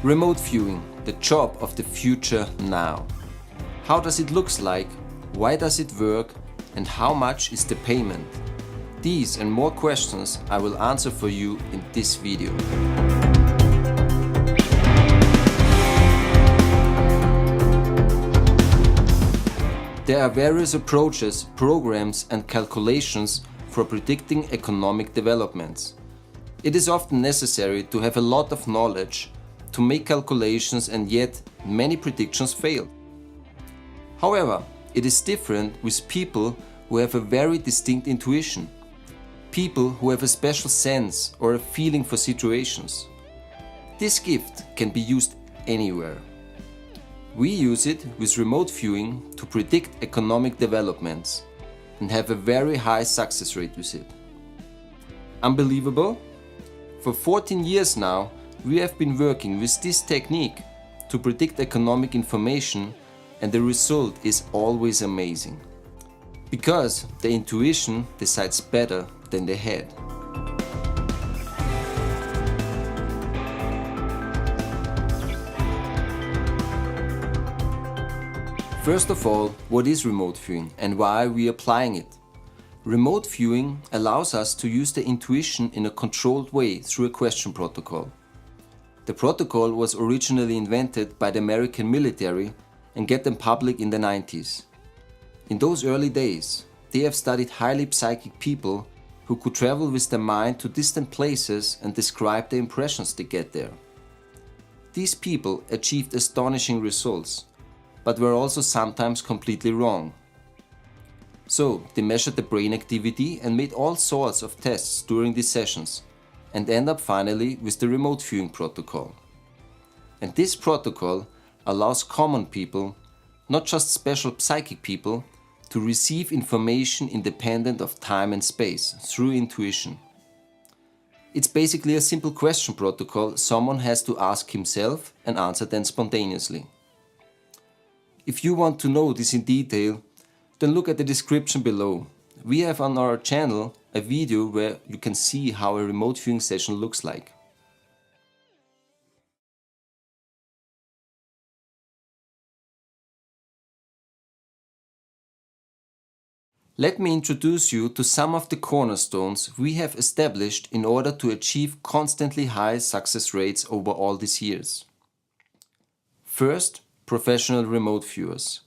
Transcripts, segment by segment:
Remote viewing, the job of the future now. How does it look like? Why does it work? And how much is the payment? These and more questions I will answer for you in this video. There are various approaches, programs and calculations for predicting economic developments. It is often necessary to have a lot of knowledge to make calculations, and yet many predictions fail. However, it is different with people who have a very distinct intuition, people who have a special sense or a feeling for situations. This gift can be used anywhere. We use it with remote viewing to predict economic developments and have a very high success rate with it. Unbelievable? For 14 years now, we have been working with this technique to predict economic information, and the result is always amazing. Because the intuition decides better than the head. First of all, what is remote viewing and why are we applying it? Remote viewing allows us to use the intuition in a controlled way through a question protocol. The protocol was originally invented by the American military and get them public in the 90s. In those early days, they have studied highly psychic people who could travel with their mind to distant places and describe the impressions they get there. These people achieved astonishing results, but were also sometimes completely wrong. So they measured the brain activity and made all sorts of tests during these sessions and end up finally with the remote viewing protocol. And this protocol allows common people, not just special psychic people, to receive information independent of time and space through intuition. It's basically a simple question protocol someone has to ask himself and answer then spontaneously. If you want to know this in detail, then look at the description below. We have on our channel a video where you can see how a remote viewing session looks like. Let me introduce you to some of the cornerstones we have established in order to achieve constantly high success rates over all these years. First, professional remote viewers.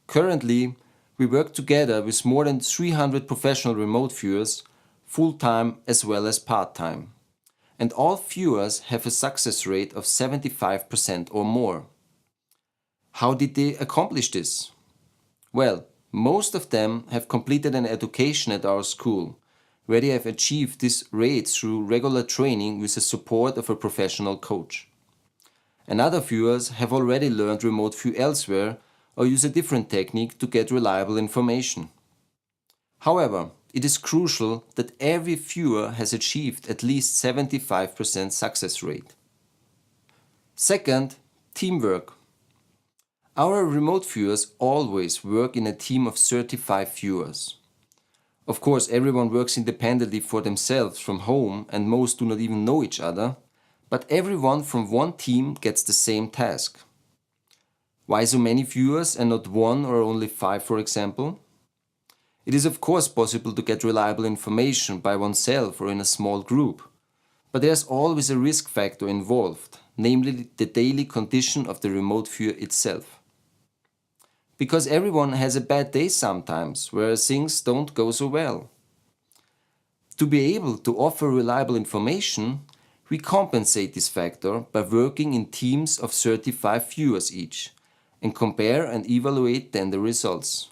Currently, we work together with more than 300 professional remote viewers, full-time as well as part-time. And all viewers have a success rate of 75% or more. How did they accomplish this? Well, most of them have completed an education at our school, where they have achieved this rate through regular training with the support of a professional coach. And other viewers have already learned remote view elsewhere or use a different technique to get reliable information. However, it is crucial that every viewer has achieved at least 75% success rate. Second, teamwork. Our remote viewers always work in a team of certified viewers. Of course, everyone works independently for themselves from home and most do not even know each other, but everyone from one team gets the same task. Why so many viewers and not one or only 5, for example? It is of course possible to get reliable information by oneself or in a small group, but there's always a risk factor involved, namely the daily condition of the remote viewer itself. Because everyone has a bad day sometimes, where things don't go so well. To be able to offer reliable information, we compensate this factor by working in teams of 35 viewers each and compare and evaluate then the results.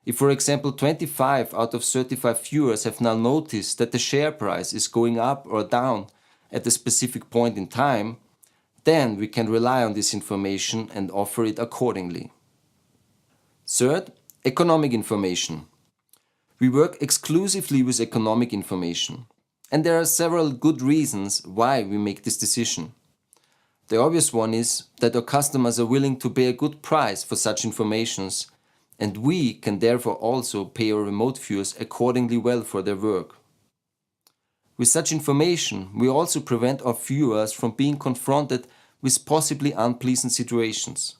If, for example, 25 out of 35 viewers have now noticed that the share price is going up or down at a specific point in time, then we can rely on this information and offer it accordingly. Third, economic information. We work exclusively with economic information. And there are several good reasons why we make this decision. The obvious one is that our customers are willing to pay a good price for such informations, and we can therefore also pay our remote viewers accordingly well for their work. With such information, we also prevent our viewers from being confronted with possibly unpleasant situations.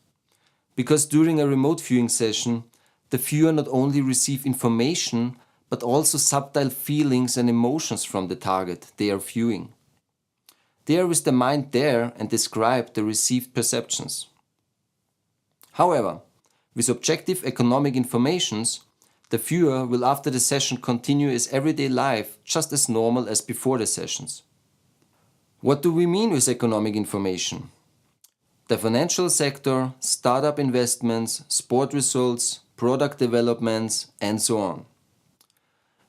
Because during a remote viewing session, the viewer not only receives information but also subtle feelings and emotions from the target they are viewing. They are with the mind there and describe the received perceptions. However, with objective economic informations, the viewer will after the session continue his everyday life just as normal as before the sessions. What do we mean with economic information? The financial sector, startup investments, sport results, product developments, and so on.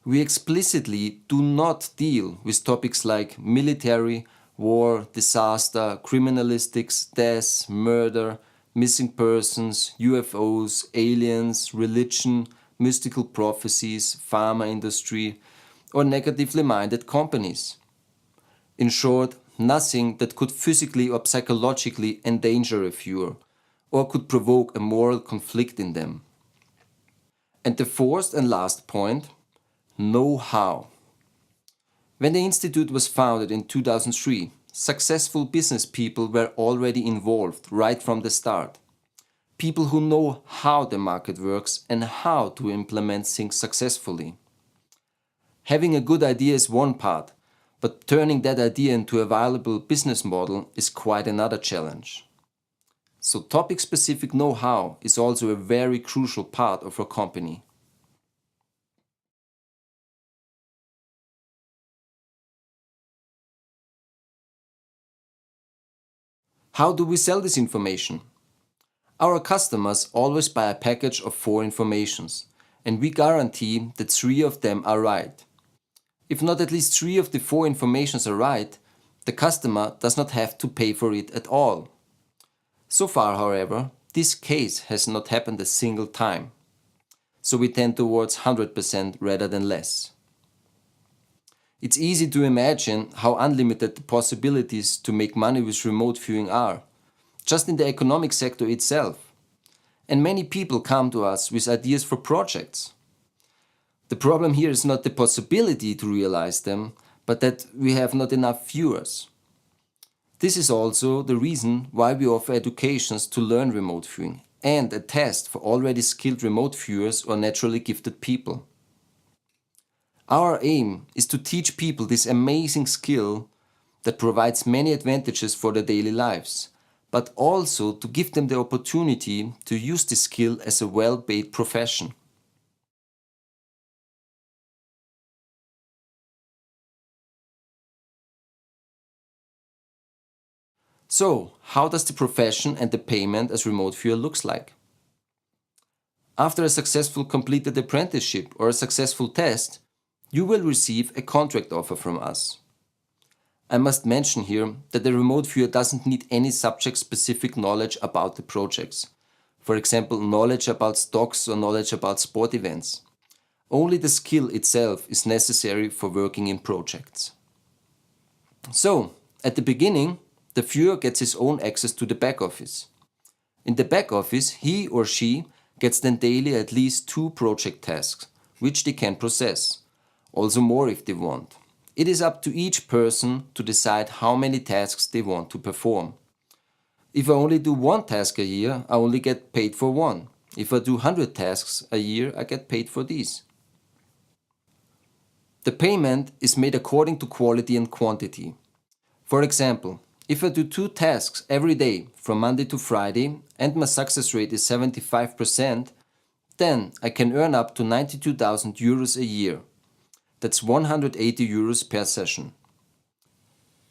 We explicitly do not deal with topics like military, war, disaster, criminalistics, death, murder, missing persons, UFOs, aliens, religion, mystical prophecies, pharma industry, or negatively minded companies. In short, nothing that could physically or psychologically endanger a viewer or could provoke a moral conflict in them. And the fourth and last point, know-how. When the Institute was founded in 2003, successful business people were already involved right from the start. People who know how the market works and how to implement things successfully. Having a good idea is one part, but turning that idea into a viable business model is quite another challenge. So topic-specific know-how is also a very crucial part of our company. How do we sell this information? Our customers always buy a package of 4 informations, and we guarantee that 3 of them are right. If not at least 3 of the 4 informations are right, the customer does not have to pay for it at all. So far, however, this case has not happened a single time. So we tend towards 100% rather than less. It's easy to imagine how unlimited the possibilities to make money with remote viewing are, just in the economic sector itself. And many people come to us with ideas for projects. The problem here is not the possibility to realize them, but that we have not enough viewers. This is also the reason why we offer educations to learn remote viewing and a test for already skilled remote viewers or naturally gifted people. Our aim is to teach people this amazing skill that provides many advantages for their daily lives, but also to give them the opportunity to use this skill as a well-paid profession. So, how does the profession and the payment as remote viewer looks like? After a successful completed apprenticeship or a successful test, you will receive a contract offer from us. I must mention here that the remote viewer doesn't need any subject-specific knowledge about the projects. For example, knowledge about stocks or knowledge about sport events. Only the skill itself is necessary for working in projects. So, at the beginning, the viewer gets his own access to the back office. In the back office, he or she gets then daily at least 2 project tasks, which they can process. Also more if they want. It is up to each person to decide how many tasks they want to perform. If I only do 1 task a year, I only get paid for 1. If I do 100 tasks a year, I get paid for these. The payment is made according to quality and quantity. For example, if I do 2 tasks every day from Monday to Friday and my success rate is 75%, then I can earn up to 92,000 euros a year. That's 180 euros per session.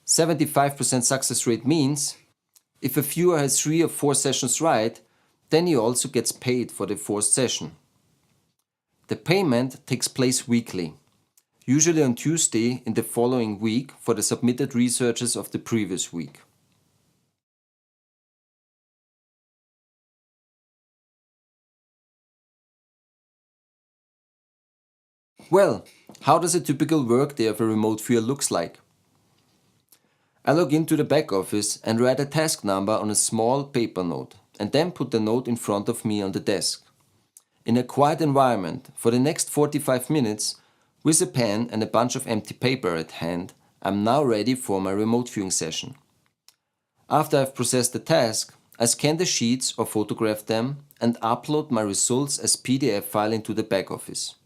75% success rate means if a viewer has 3 or 4 sessions right, then he also gets paid for the 4th session. The payment takes place weekly, usually on Tuesday in the following week for the submitted researches of the previous week. Well, how does a typical workday of a remote viewer looks like? I log into the back office and write a task number on a small paper note and then put the note in front of me on the desk. In a quiet environment for the next 45 minutes, with a pen and a bunch of empty paper at hand, I'm now ready for my remote viewing session. After I've processed the task, I scan the sheets or photograph them and upload my results as PDF file into the back office.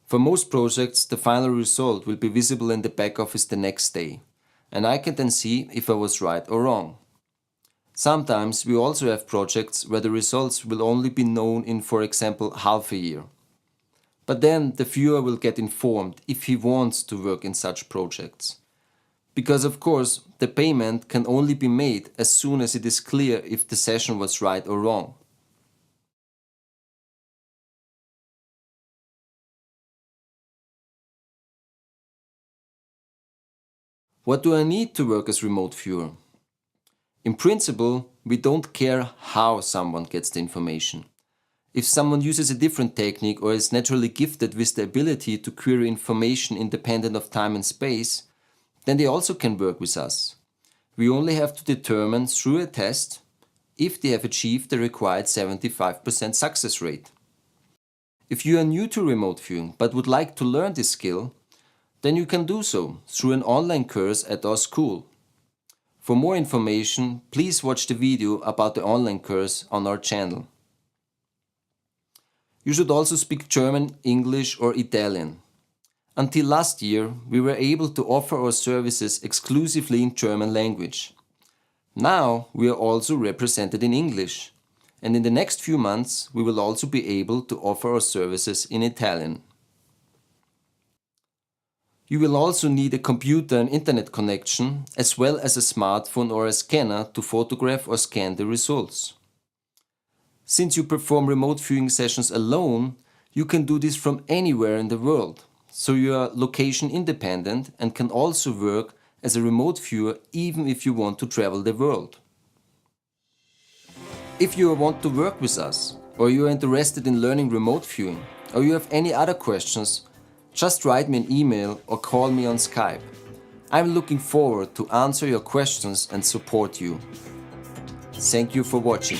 For most projects, the final result will be visible in the back office the next day, and I can then see if I was right or wrong. Sometimes we also have projects where the results will only be known in, for example, half a year. But then the viewer will get informed if he wants to work in such projects. Because of course, the payment can only be made as soon as it is clear if the session was right or wrong. What do I need to work as remote viewer? In principle, we don't care how someone gets the information. If someone uses a different technique or is naturally gifted with the ability to query information independent of time and space, then they also can work with us. We only have to determine through a test if they have achieved the required 75% success rate. If you are new to remote viewing but would like to learn this skill, then you can do so through an online course at our school. For more information, please watch the video about the online course on our channel. You should also speak German, English or Italian. Until last year, we were able to offer our services exclusively in German language. Now we are also represented in English, and in the next few months we will also be able to offer our services in Italian. You will also need a computer and internet connection, as well as a smartphone or a scanner to photograph or scan the results. Since you perform remote viewing sessions alone, you can do this from anywhere in the world, so you are location independent and can also work as a remote viewer even if you want to travel the world. If you want to work with us, or you are interested in learning remote viewing, or you have any other questions, just write me an email or call me on Skype. I'm looking forward to answer your questions and support you. Thank you for watching.